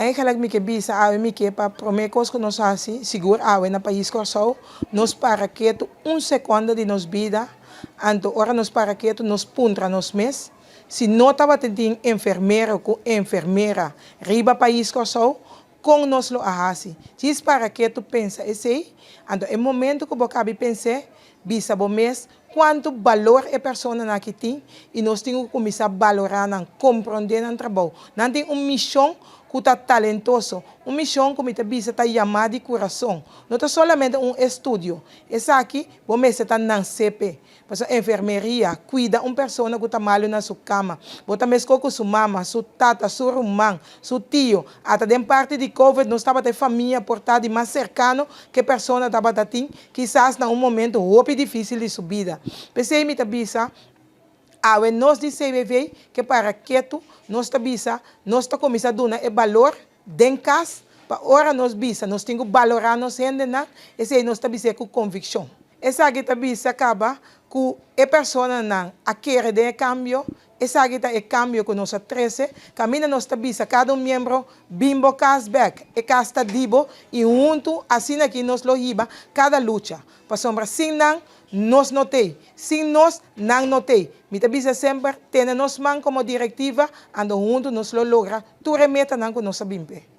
Eigenlijk mi que bisa awe mi que para promecos que nos hace seguro awe na país corso nos para que segundo de nos vida anto ora nos para que nos puntra nos mes se nota tem enfermeiro com enfermeira riba país corso com nos lo ahasi diz para que tu pensa esse anto é momento que você cabe pensar bisa bom mês quanto valor é pessoa na que tem e nós temos que começar a valorar, compreender o trabalho. Não tem uma missão que está talentoso, uma missão que está bisa está chamada de coração. Não é somente estudo. Essa aqui, você está na CP. Porque a enfermeria cuida uma pessoa que está mal na sua cama. Você mesmo com sua mama, sua tata, sua irmã, seu tio. Até de parte de COVID, nós estamos de família portada mais cercano que a pessoa estava tendo, quizás em momento muito difícil de sua vida. Pensei me tabisa, nós de CBV que para que tu nós tabisa, nós está começando a dar valor dentro casa, para ora nós bisa, nós temos que valorar nós ainda na, esse nós tabisa com convicção. Essa aqui tabisa acaba que a pessoa não a querer de cambio, essa aqui é cambio que nós 13, caminha nós tabisa cada membro bimbo casback, e casta dibo e junto assim aqui nós lo hiba cada luta. Para sombra sin não nos notei, sin nós não notei. Me tabisa sempre ter nos man como diretiva, ando junto nos lo logra, tu remeta não com nossa bimpe.